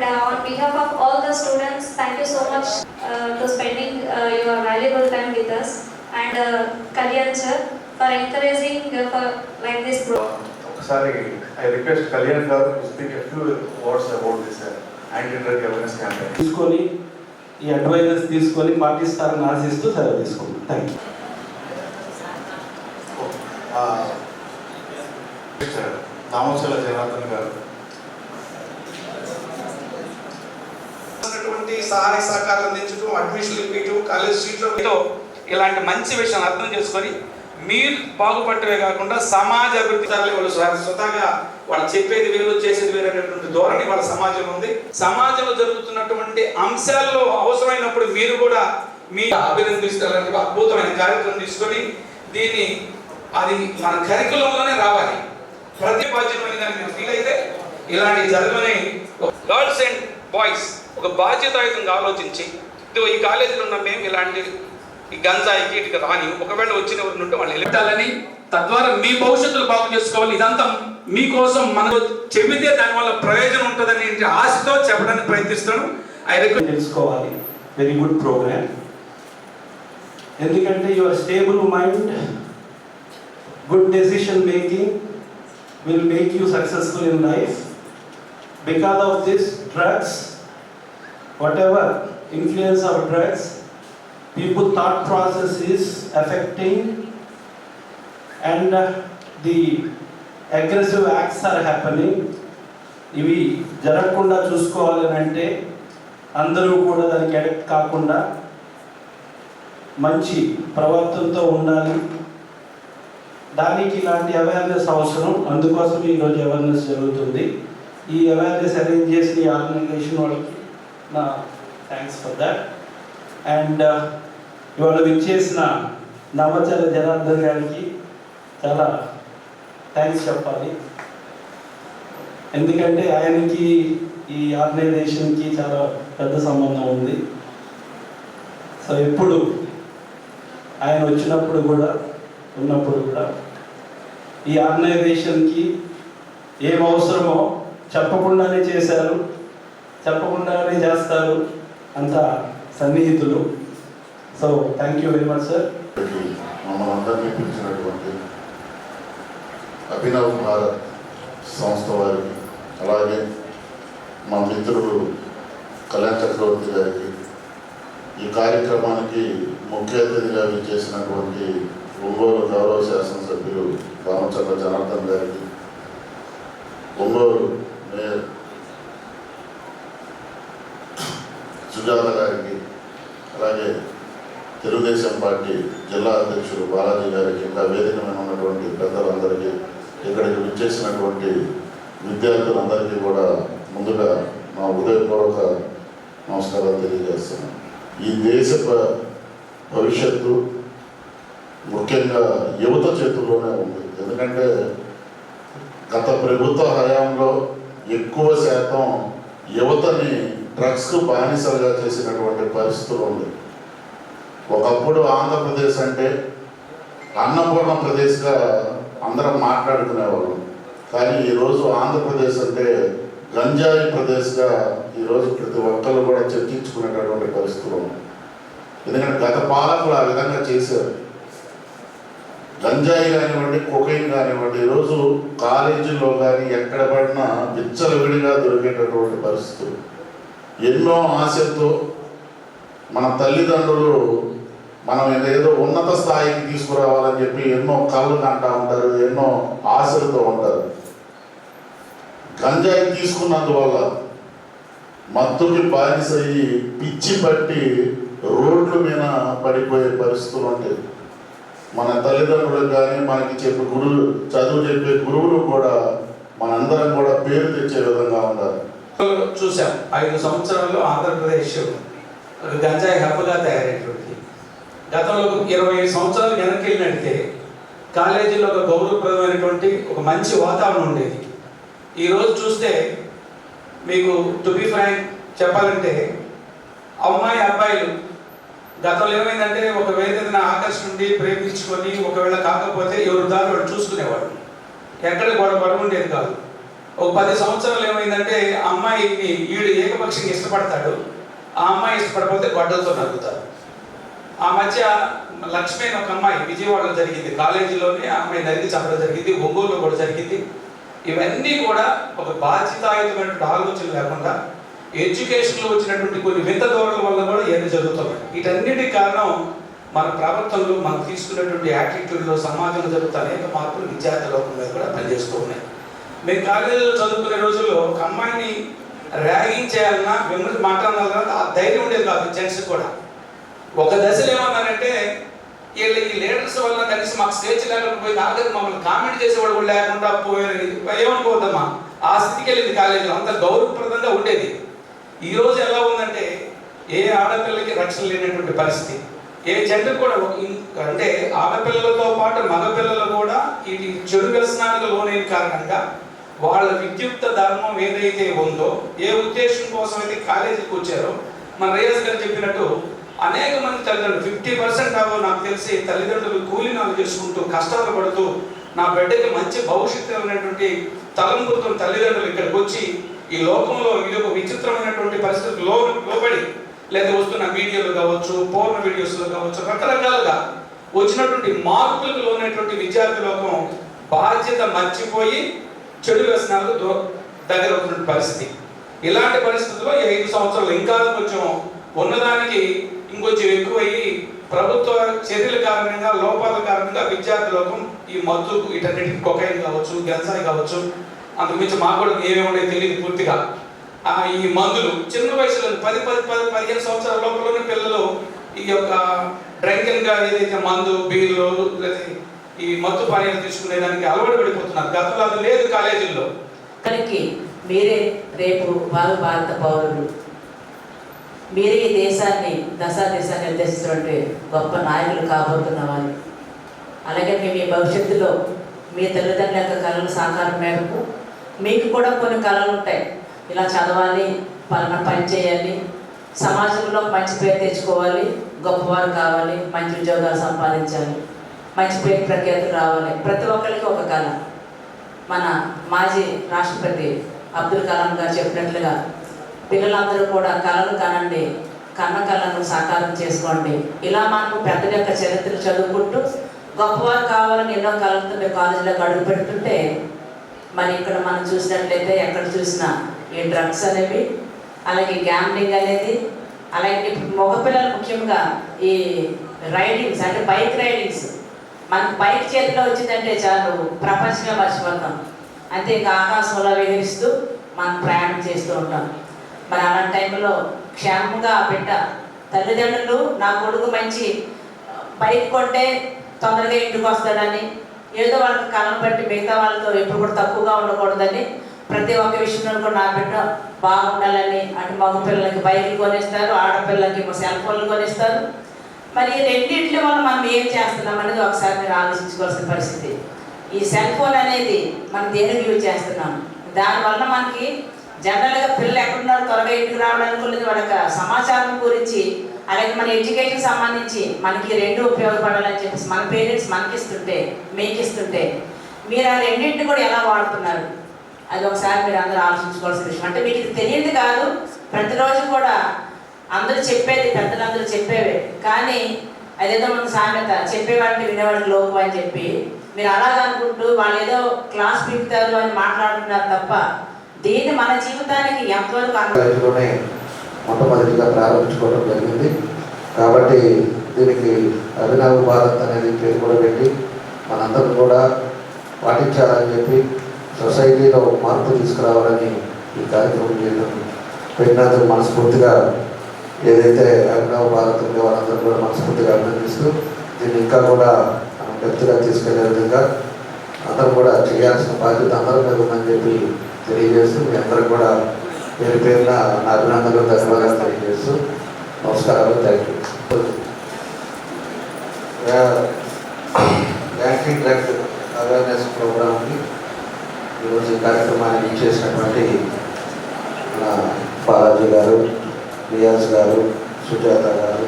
And on behalf of all the students, thank you so much to spending your valuable time with us. And Kalyan sir for encouraging for like this program. Sorry, I request Kalyan sir to speak a few words about this anti-drug awareness campaign. తీసుకొని ఈ advisors తీసుకొని పాటిస్తారని ఆశిస్తూ సెలవు తీసుకుంటాం. Thank you. దామోచల Janardhan గారు సహాయ సహకారాలు అందించడం, అడ్మిషన్లు ఇప్పించడం, కాలేజ్ సీట్లో ఇలాంటి మంచి విషయాన్ని అర్థం చేసుకొని మీరు బాగుపడటమే కాకుండా సమాజ అభివృద్ధి వాళ్ళు స్వతహాగా వాళ్ళు చెప్పేది వేరు చేసేది వేరు అనేటువంటి ధోరణి వాళ్ళ సమాజంలో ఉంది. సమాజంలో జరుగుతున్నటువంటి అంశాల్లో అవసరమైనప్పుడు మీరు కూడా మీ అభినందిస్తారంటే అద్భుతమైన కార్యక్రమం తీసుకొని దీన్ని అది మన కరికులంలోనే రావాలి. ప్రతి బాధ్యతమైన దాన్ని మేము ఫీల్ అయితే ఇలాంటి జరగని గర్ల్స్ అండ్ బాయ్స్ ఒక బాధ్యతాయుతంగా ఆలోచించి ఈ కాలేజీలో ఉన్న మేము ఇలాంటి ఈ గంజాయికి ఇటుక రాని ఒకవేళ వచ్చిన ఉంటే వాళ్ళు వెళ్ళాలని తద్వారా మీ భవిష్యత్తులు బాగు చేసుకోవాలి. ఇదంతా మీకోసం మనకు చెబితే దానివల్ల ప్రయోజనం ఉంటుందని ఆశతో చెప్పడానికి ప్రయత్నిస్తాను. తెలుసుకోవాలి. Very good program. ఎందుకంటే your stable mind, good decision making will make you successful in life. Because of this drugs, whatever influence of drugs, people thought process is affecting and the aggressive acts are happening. ఇవి జరగకుండా చూసుకోవాలని అంటే అందరూ కూడా దానికి addict కాకుండా మంచి ప్రవర్తనతో ఉండాలి. దానికి ఇలాంటి అవేర్నెస్ అవసరం. అందుకోసం ఈరోజు అవేర్నెస్ జరుగుతుంది. ఈ అవేర్నెస్ అరేంజ్ చేసిన ఈ ఆర్గనైజేషన్ వాళ్ళకి నా థ్యాంక్స్ ఫర్ దాట్. అండ్ ఇవాళ విచ్చేసిన దామోచల జనార్దన్ గారికి చాలా థ్యాంక్స్ చెప్పాలి. ఎందుకంటే ఆయనకి ఈ ఆర్గనైజేషన్కి చాలా పెద్ద సంబంధం ఉంది. సో ఎప్పుడు ఆయన వచ్చినప్పుడు కూడా ఉన్నప్పుడు కూడా ఈ ఆర్గనైజేషన్కి ఏం అవసరమో చెప్పకుండానే చేశారు, చెప్పకుండానే చేస్తారు. అంత సన్నిహితులు. So thank you very much sir. మమ్మల్ని అందరినీ పిలిచినటువంటి అభినవ్ భారత్ సంస్థ వారికి, అలాగే మా మిత్రుడు కళ్యాణ్ చక్రవర్తి గారికి, ఈ కార్యక్రమానికి ముఖ్య అతిథిగా విచ్చేసినటువంటి ఒంగోలు గౌరవ శాసనసభ్యులు దామోచల జనార్దన్ గారికి, ఒంగోలు మేయర్ సుజాత గారికి, అలాగే తెలుగుదేశం పార్టీ జిల్లా అధ్యక్షుడు బాలాజీ గారికి, ఇంకా వేదిక మీద ఉన్నటువంటి పెద్దలందరికీ, ఇక్కడికి విచ్చేసినటువంటి విద్యార్థులందరికీ కూడా ముందుగా నా హృదయపూర్వక నమస్కారాలు తెలియజేస్తున్నాను. ఈ దేశ భవిష్యత్తు ముఖ్యంగా యువత చేతుల్లోనే ఉంది. ఎందుకంటే గత ప్రభుత్వ హయాంలో ఎక్కువ శాతం యువతని డ్రగ్స్కు బానిసలుగా చేసినటువంటి పరిస్థితులు ఉంది. ఒకప్పుడు ఆంధ్రప్రదేశ్ అంటే అన్నపూర్ణ ప్రదేశ్గా అందరం మాట్లాడుకునేవాళ్ళం. కానీ ఈరోజు ఆంధ్రప్రదేశ్ అంటే గంజాయి ప్రదేశ్గా ఈరోజు ప్రతి ఒక్కరు కూడా చర్చించుకునేటటువంటి పరిస్థితులు ఉన్నాయి. ఎందుకంటే గత పాలకులు ఆ విధంగా చేశారు. గంజాయి కానివ్వండి, కొకైన్ కానివ్వండి, ఈరోజు కాలేజీల్లో కానీ ఎక్కడ పడినా విచ్చలవిడిగా దొరికేటటువంటి పరిస్థితులు. ఎన్నో ఆశలతో మన తల్లిదండ్రులు మనం ఏదో ఉన్నత స్థాయికి తీసుకురావాలని చెప్పి ఎన్నో కళ్ళు కంటా ఉంటారు, ఎన్నో ఆశలతో ఉంటారు. గంజాయి తీసుకున్నందువల్ల మత్తుకి బానిసయ్యి పిచ్చి పట్టి రోడ్ల మీద పడిపోయే పరిస్థితులు ఉంటాయి. మన తల్లిదండ్రులకు కానీ మనకి చెప్పే చదువు చెప్పే గురువులు కూడా మనందరం కూడా పేరు తెచ్చే విధంగా ఉండాలి. చూసాం 5 సంవత్సరాల్లో ఆంధ్రప్రదేశ్ గంజాయి హబ్గా తయారైనటువంటి, గతంలో 20 సంవత్సరాలు వెనక్కి వెళ్ళినట్టే కాలేజీలో ఒక గౌరవప్రదమైనటువంటి ఒక మంచి వాతావరణం ఉండేది. ఈరోజు చూస్తే మీకు టు బి ఫ్రాంక్ చెప్పాలంటే అమ్మాయి అబ్బాయిలు గతంలో ఏమైందంటే ఒక వేదికను ఆకర్షణ నుండి ప్రేమించుకొని ఒకవేళ కాకపోతే ఎవరు దారి వాడు చూసుకునేవాడు, ఎక్కడ గొడవ ఉండేది కాదు. ఒక 10 సంవత్సరాలు ఏమైందంటే అమ్మాయిని ఈడు ఏకపక్షంగా ఇష్టపడతాడు, ఆ అమ్మాయి ఇష్టపడకపోతే గొడ్డలతో నరుగుతారు. ఆ మధ్య లక్ష్మి అని ఒక అమ్మాయి విజయవాడలో జరిగింది, కాలేజీలోనే ఆ అమ్మాయి నరికి చంపడం జరిగింది, ఒంగోలులో కూడా జరిగింది. ఇవన్నీ కూడా ఒక బాధ్యతాయుతమైనటువంటి ఆలోచన లేకుండా ఎడ్యుకేషన్లో వచ్చినటువంటి కొన్ని వింత ధోరణుల వల్ల కూడా ఇవన్నీ జరుగుతున్నాయి. వీటన్నిటికి కారణం మన ప్రభుత్వంలో మనం తీసుకున్నటువంటి యాటిట్యూడ్లో, సమాజంలో జరుగుతున్న అనేక మార్పులు విద్యార్థి లోకం మీద కూడా పనిచేస్తూ ఉన్నాయి. మేము కాలేజీలో చదువుకునే రోజుల్లో ఒక అమ్మాయిని ర్యాగింగ్ చేయాలన్నా మిమ్మల్ని మాట్లాడాలన్నా ఆ ధైర్యం ఉండేది కాదు జెంట్స్ కూడా. ఒక దశలో ఏమన్నారంటే వీళ్ళ ఈ లీడర్స్ వల్ల కనీసం మాకు స్టేజ్ లేకపోయింది, ఆఖరి మమ్మల్ని కామెంట్ చేసేవాడు కూడా లేకుండా పోయేది, ఏమనుకోవద్దమ్మా ఆ స్థితికి వెళ్ళింది కాలేజీలో. అంత గౌరవప్రదంగా ఉండేది. ఈరోజు ఎలా ఉందంటే ఏ ఆడపిల్లకి రక్షణ లేనటువంటి పరిస్థితి, ఏ జెండర్ కూడా అంటే ఆడపిల్లలతో పాటు మగపిల్లలు కూడా ఈ చెడు వ్యసనాలకు లోనైన కారణంగా వాళ్ళ విద్యుక్త ధర్మం ఏదైతే ఉందో, ఏ ఉద్దేశం కోసం అయితే కాలేజీకి వచ్చారో, మన రియాజ్ గారు చెప్పినట్టు అనేక మంది తల్లిదండ్రులు 50% నాకు తెలిసి తల్లిదండ్రులు కూలీనాలు చేసుకుంటూ కష్టాలు పడుతూ నా బిడ్డకి మంచి భవిష్యత్తు అనేటువంటి తలంపుతో తల్లిదండ్రులు ఇక్కడికి వచ్చి ఈ లోకంలో ఇది ఒక విచిత్రమైనటువంటి పరిస్థితులు లోబడి లేదా వస్తున్న వీడియోలు కావచ్చు, పూర్ణ వీడియోస్లో కావచ్చు, రకరకాలుగా వచ్చినటువంటి మార్పులకు లోనటువంటి విద్యార్థి లోకం బాధ్యత మర్చిపోయి చెడు వ్యసనాలకు దగ్గర అవుతున్న పరిస్థితి. ఇలాంటి పరిస్థితుల్లో ఈ 5 సంవత్సరాలు ఇంకా కొంచెం ఉన్నదానికి ఇంకొంచెం ఎక్కువయ్యి ప్రభుత్వ చర్యల కారణంగా, లోపాల కారణంగా విద్యార్థి లోకం ఈ మత్తు వీటన్నిటికి కొకైన్ కావచ్చు, గంజాయి కావచ్చు, అంతకుమించి మాకు కూడా ఏమేమి తెలియదు పూర్తిగా. ఈ మందులు చిన్న వయసులో 10-15 సంవత్సరాల లోపలనే పిల్లలు ఈ యొక్క డ్రింకింగ్గా ఏదైతే మందు, బీర్లు లేదా ఈ మత్తు పానీయాలు తీసుకునేదానికి అలవాటు పడిపోతున్నారు. గతంలో అది లేదు కాలేజీల్లో. కనుక మీరే రేపు భారత పౌరులు, మీరే ఈ దేశాన్ని దేశాన్ని నిర్దేశిస్తున్నటువంటి గొప్ప నాయకులు కాబోతున్న వారు. అలాగే మీ భవిష్యత్తులో మీ తల్లిదండ్రుల యొక్క కళల సాకారం మేరకు మీకు కూడా కొన్ని కళలు ఉంటాయి. ఇలా చదవాలి, పలానా పని చేయాలి, సమాజంలో మంచి పేరు తెచ్చుకోవాలి, గొప్పవారు కావాలి, మంచి ఉద్యోగాలు సంపాదించాలి, మంచి పేరు ప్రఖ్యాతులు రావాలి. ప్రతి ఒక్కరికి ఒక కళ. మన మాజీ రాష్ట్రపతి అబ్దుల్ కలాం గారు చెప్పినట్లుగా పిల్లలందరూ కూడా కళలు కనండి, కన్న కళను సాకారం చేసుకోండి. ఇలా మనం పెద్దల యొక్క చరిత్రలు చదువుకుంటూ గొప్పవారు కావాలని ఎన్నో కళలతో మేము కాలేజీలోకి అడుగు పెడుతుంటే, మరి ఇక్కడ మనం చూసినట్లయితే ఎక్కడ చూసినా ఈ డ్రగ్స్ అనేవి, అలాగే గ్యాంబ్లింగ్ అనేది, అలాగే మగపిల్లలు ముఖ్యంగా ఈ రైడింగ్స్ అంటే బైక్ రైడింగ్స్. మనకు బైక్ చేతిలో వచ్చిందంటే చాలు ప్రపంచంగా మర్చిపోతాం. అంతే ఇంకా ఆకాశంలో విహరిస్తూ మనం ప్రయాణం చేస్తూ ఉంటాం. మరి అలాంటి టైంలో క్షేమంగా బిడ్డ తల్లిదండ్రులు నా కొడుకు మంచి బైక్ కొంటే తొందరగా ఇంటికి వస్తాడని, ఏదో వాళ్ళకి కళను బట్టి మిగతా వాళ్ళతో ఎప్పుడు కూడా తక్కువగా ఉండకూడదని, ప్రతి ఒక్క విషయంలో కూడా నా బిడ్డ బాగుండాలని అటు మగపిల్లలకి బైకులు కొనిస్తారు, ఆడపిల్లలకి సెల్ ఫోన్లు కొనిస్తారు. మరి రెండింటి వల్ల మనం ఏం చేస్తున్నాం అనేది ఒకసారి మీరు ఆలోచించుకోవాల్సిన పరిస్థితి. ఈ సెల్ ఫోన్ అనేది మనం దేనికి యూజ్ చేస్తున్నాం, దానివల్ల మనకి జనరల్గా పిల్లలు ఎక్కడున్నారు త్వరగా ఇంటికి రావడానికి వాళ్ళ సమాచారం గురించి, అలాగే మన ఎడ్యుకేషన్ సంబంధించి మనకి రెండు ఉపయోగపడాలని చెప్పేసి మన పేరెంట్స్ మనకి ఇస్తుంటే, మీకు ఇస్తుంటే మీరు ఆ రెండింటిని కూడా ఎలా వాడుతున్నారు అది ఒకసారి మీరు అందరూ ఆలోచించుకోవాల్సిన విషయం. అంటే మీకు ఇది తెలియదు కాదు, ప్రతిరోజు కూడా అందరూ చెప్పేది, పెద్దలందరూ చెప్పేవే, కానీ అదేదో మన సామెత చెప్పేవాడిని వినేవాడికి లోపు అని చెప్పి మీరు అలాగనుకుంటూ వాళ్ళు ఏదో క్లాస్ పీకుతారు అని మాట్లాడుతున్నారు తప్ప దీన్ని మన జీవితానికి ఎంతవరకు మొట్టమొదటిగా ప్రారంభించుకోవడం జరిగింది. కాబట్టి దీనికి అభినవ భారత్ అనేది పేరు కూడా పెట్టి మనందరం కూడా పాటించాలని చెప్పి సొసైటీలో మార్పు తీసుకురావాలని ఈ కార్యక్రమం చేయడం పెట్టినందుకు మనస్ఫూర్తిగా ఏదైతే అభినవ భారత్ ఉందో వాళ్ళందరూ కూడా మనస్ఫూర్తిగా అభినందిస్తూ దీన్ని ఇంకా కూడా వ్యక్తిగా తీసుకెళ్లే విధంగా అందరూ కూడా చేయాల్సిన బాధ్యత అందరి మీద ఉందని చెప్పి తెలియజేస్తూ మీ అందరూ కూడా పేరు పేరున నా అభినందనలు, ధన్యవాదాలు తెలియజేస్తూ నమస్కారాలు. Thank you. Anti drug awareness ప్రోగ్రామ్కి ఈరోజు ఈ కార్యక్రమాన్ని ఇచ్చేసినటువంటి మన బాలాజీ గారు, రియాజ్ గారు, సుజాత గారు,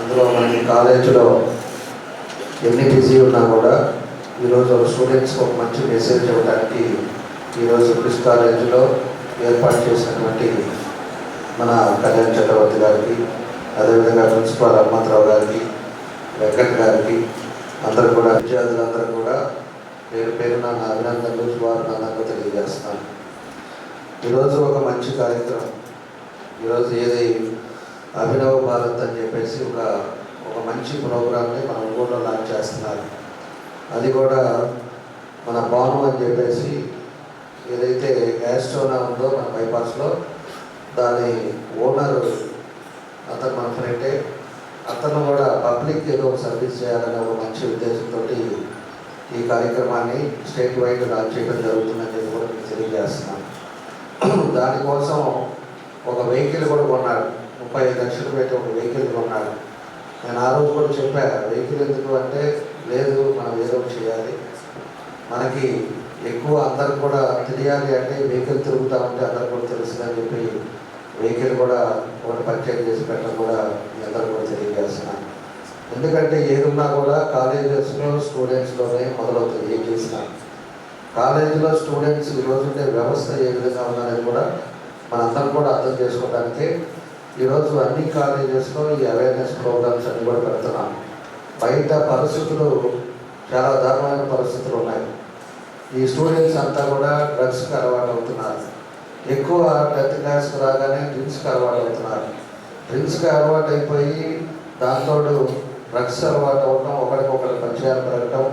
అందులో మనకి కాలేజీలో ఎన్ని బిజీ ఉన్నా కూడా ఈరోజు స్టూడెంట్స్కి ఒక మంచి మెసేజ్ ఇవ్వడానికి ఈరోజు క్రిస్ కాలేజీలో ఏర్పాటు చేసినటువంటి మన కళ్యాణ్ చక్రవర్తి గారికి, అదేవిధంగా ప్రిన్సిపాల్ హనుమంతరావు గారికి, వెంకట్ గారికి, అందరూ కూడా విద్యార్థులందరూ కూడా పేరు పేరున నా అభినందనలు శుభాభినందనలు తెలియజేస్తున్నాను. ఈరోజు ఒక మంచి కార్యక్రమం, ఈరోజు ఏది అభినవ భారత్ అని చెప్పేసి ఒక మంచి ప్రోగ్రామ్ని మన ఊళ్ళో లాంచ్ చేస్తున్నారు. అది కూడా మన భాను అని చెప్పేసి ఏదైతే యాస్ట్రోనా ఉందో మన బైపాస్లో, దాని ఓనర్ అతను మన ఫ్రెండే. అతను కూడా పబ్లిక్ ఏదో సర్వీస్ చేయాలనే ఒక మంచి ఉద్దేశంతో ఈ కార్యక్రమాన్ని స్టేట్ వైడ్ లాంచ్ చేయడం జరుగుతుందని చెప్పి కూడా మీకు తెలియజేస్తున్నాను. దానికోసం ఒక వెహికల్ కూడా కొన్నాడు, 35 లక్షలు పెట్టి ఒక వెహికల్ కొన్నాడు. నేను ఆ రోజు కూడా చెప్పా, వెహికల్ ఎందుకు అంటే, లేదు మనం ఏదో చేయాలి, మనకి ఎక్కువ అందరికి కూడా తెలియాలి అంటే వెహికల్ తిరుగుతూ ఉంటే అందరికి కూడా తెలుస్తుందని చెప్పి వెహికల్ కూడా ఒకటి పర్చేజ్ చేసి పెట్టడం కూడా మీ అందరూ కూడా తెలియజేస్తున్నాను. ఎందుకంటే ఏదున్నా కూడా కాలేజెస్లో స్టూడెంట్స్లోనే మొదలవుతుంది. ఏం చేసినా కాలేజీలో స్టూడెంట్స్ ఈరోజు ఉండే వ్యవస్థ ఏ విధంగా ఉందనేది కూడా మనందరం కూడా అర్థం చేసుకోవడానికి ఈరోజు అన్ని కాలేజెస్లో ఈ అవేర్నెస్ ప్రోగ్రామ్స్ అన్ని కూడా పెడుతున్నాం. బయట పరిస్థితులు చాలా దారుణమైన పరిస్థితులు ఉన్నాయి. ఈ స్టూడెంట్స్ అంతా కూడా డ్రగ్స్కి అలవాటు అవుతున్నారు. ఎక్కువ 10th క్లాస్కి రాగానే డ్రింక్స్కి అలవాటు అవుతున్నారు. డ్రింక్స్కి అలవాటు అయిపోయి దాంతో డ్రగ్స్ అలవాటు అవటం, ఒకరికొకరు పరిచయాలు పెరగటం,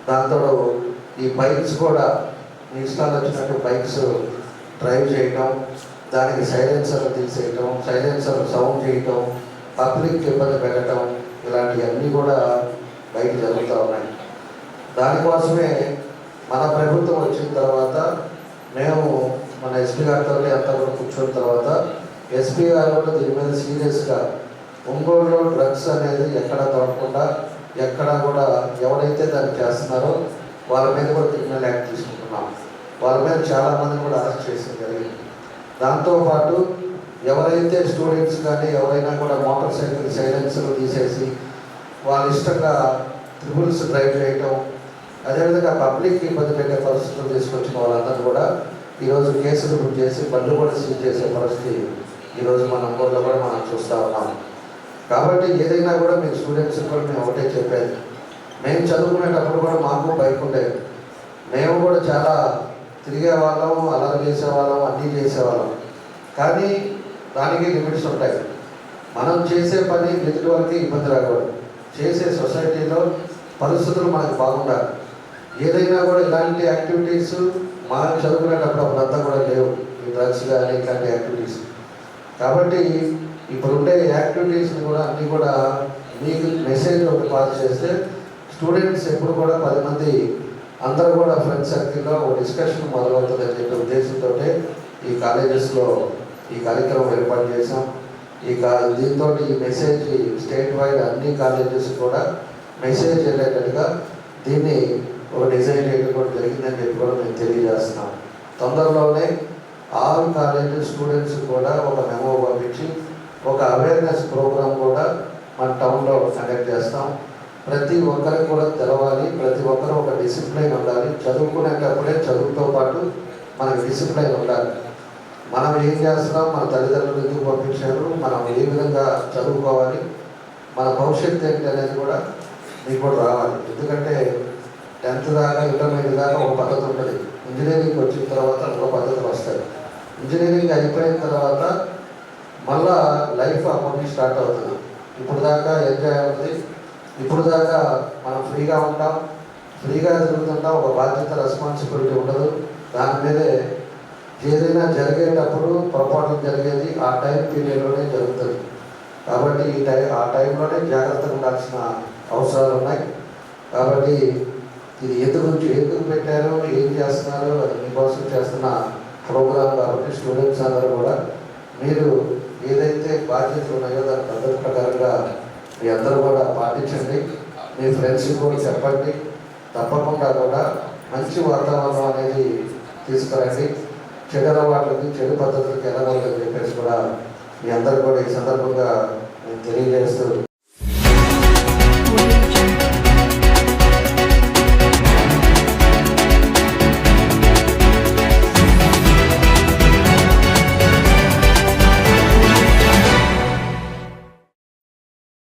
దాంతో ఈ బైక్స్ కూడా మీ ఇష్టాలు వచ్చినట్టు బైక్స్ డ్రైవ్ చేయటం, దానికి సైలెన్సర్లు తీసేయటం, సైలెన్సర్ సౌండ్ చేయటం, పబ్లిక్ ఇబ్బంది పెట్టడం, ఇలాంటివన్నీ కూడా బయట జరుగుతూ ఉన్నాయి. దానికోసమే మన ప్రభుత్వం వచ్చిన తర్వాత మేము మన ఎస్పీ గారితో అంతా కూడా కూర్చున్న తర్వాత ఎస్పీ గారు కూడా దీని మీద సీరియస్గా ఒంగోలులో డ్రగ్స్ అనేది ఎక్కడ దొరకకుండా, ఎక్కడ కూడా ఎవరైతే దాన్ని చేస్తున్నారో వాళ్ళ మీద కూడా క్రిమినల్ యాక్ట్ తీసుకుంటున్నాం. వాళ్ళ మీద చాలామంది కూడా అరెస్ట్ చేయడం జరిగింది. దాంతోపాటు ఎవరైతే స్టూడెంట్స్ కానీ ఎవరైనా కూడా మోటార్ సైకిల్ సైలెన్సర్లు తీసేసి వాళ్ళ ఇష్టంగా ట్రిపుల్స్ డ్రైవ్ చేయటం, అదేవిధంగా పబ్లిక్ ఇబ్బంది పెట్టే పరిస్థితులు తీసుకొచ్చిన వాళ్ళందరూ కూడా ఈరోజు కేసులు బుక్ చేసి బండ్లు కూడా సీజ్ చేసే పరిస్థితి ఈరోజు మన ఊళ్ళో కూడా మనం చూస్తూ ఉన్నాం. కాబట్టి ఏదైనా కూడా మీ స్టూడెంట్స్ కూడా మేము ఒకటే చెప్పేది, మేము చదువుకునేటప్పుడు కూడా మాకు బైక్ ఉండేది, మేము కూడా చాలా తిరిగే వాళ్ళం, అల్లరి చేసేవాళ్ళం, అన్నీ చేసేవాళ్ళం. కానీ దానికి లిమిట్స్ ఉంటాయి. మనం చేసే పని ఎదుటి వాళ్ళకి ఇబ్బంది రాకూడదు, చేసే సొసైటీలో పరిస్థితులు మనకు బాగుండాలి. ఏదైనా కూడా ఇలాంటి యాక్టివిటీస్ మనం చదువుకునేటప్పుడు అప్పుడంతా కూడా లేవు, ఈ డ్రగ్స్ కానీ ఇలాంటి యాక్టివిటీస్. కాబట్టి ఇప్పుడుండే యాక్టివిటీస్ని కూడా అన్నీ కూడా మీకు మెసేజ్ ఒకటి పాస్ చేస్తే స్టూడెంట్స్ ఎప్పుడు కూడా 10 మంది అందరూ కూడా ఫ్రెండ్స్ సర్కిల్లో ఒక డిస్కషన్ మొదలవుతుందని చెప్పే ఉద్దేశంతో ఈ కాలేజెస్లో ఈ కార్యక్రమం ఏర్పాటు చేసాం. దీంతో ఈ మెసేజ్ స్టేట్ వైడ్ అన్ని కాలేజెస్ కూడా మెసేజ్ వెళ్ళేటట్టుగా దీన్ని ఒక డిజైన్ చేయడం కూడా జరిగిందని చెప్పి కూడా మేము తెలియజేస్తున్నాం. తొందరలోనే 6 కాలేజీ స్టూడెంట్స్ కూడా ఒక మెమో పంపించి ఒక అవేర్నెస్ ప్రోగ్రామ్ కూడా మన టౌన్లో కండక్ట్ చేస్తాం. ప్రతి ఒక్కరికి కూడా తెలవాలి, ప్రతి ఒక్కరు ఒక డిసిప్లైన్ ఉండాలి. చదువుకునేటప్పుడే చదువుతో పాటు మనకి డిసిప్లైన్ ఉండాలి. మనం ఏం చేస్తున్నాం, మన తల్లిదండ్రులు ఎందుకు పంపించారు, మనం ఏ విధంగా చదువుకోవాలి, మన భవిష్యత్తు ఏంటి అనేది కూడా మీకు కూడా రావాలి. ఎందుకంటే 10th దాకా ఇంటర్మీడియట్ దాకా ఒక పద్ధతి ఉంటుంది, ఇంజనీరింగ్ వచ్చిన తర్వాత ఒక పద్ధతులు వస్తాయి. ఇంజనీరింగ్ అయిపోయిన తర్వాత మళ్ళా లైఫ్ అప్పటి స్టార్ట్ అవుతుంది. ఇప్పుడు దాకా ఎంజాయ్ అవుతుంది, ఇప్పుడు దాకా మనం ఫ్రీగా ఉంటాం, ఫ్రీగా తిరుగుతుంటాం, ఒక బాధ్యత రెస్పాన్సిబిలిటీ ఉండదు. దాని మీదే ఏదైనా జరిగేటప్పుడు పొరపాట్లు జరిగేది ఆ టైం పీరియడ్లోనే జరుగుతుంది. కాబట్టి ఆ టైంలోనే జాగ్రత్తగా ఉండాల్సిన అవసరాలు ఉన్నాయి. కాబట్టి ఇది ఎందుకు పెట్టారు, ఏం చేస్తున్నారు, అది మీకోసం చేస్తున్న ప్రోగ్రాం. కాబట్టి స్టూడెంట్స్ అందరూ కూడా మీరు ఏదైతే బాధ్యతలు ఉన్నాయో దాని పద్ధతి ప్రకారంగా మీ అందరూ కూడా పాటించండి. మీ ఫ్రెండ్స్కి కూడా చెప్పండి. తప్పకుండా కూడా మంచి వాతావరణం అనేది తీసుకురండి. చెడు అలవాట్లకి, చెడు పద్ధతులకి వెళ్ళకూడదని చెప్పేసి కూడా మీ అందరూ కూడా ఈ సందర్భంగా నేను తెలియజేస్తూ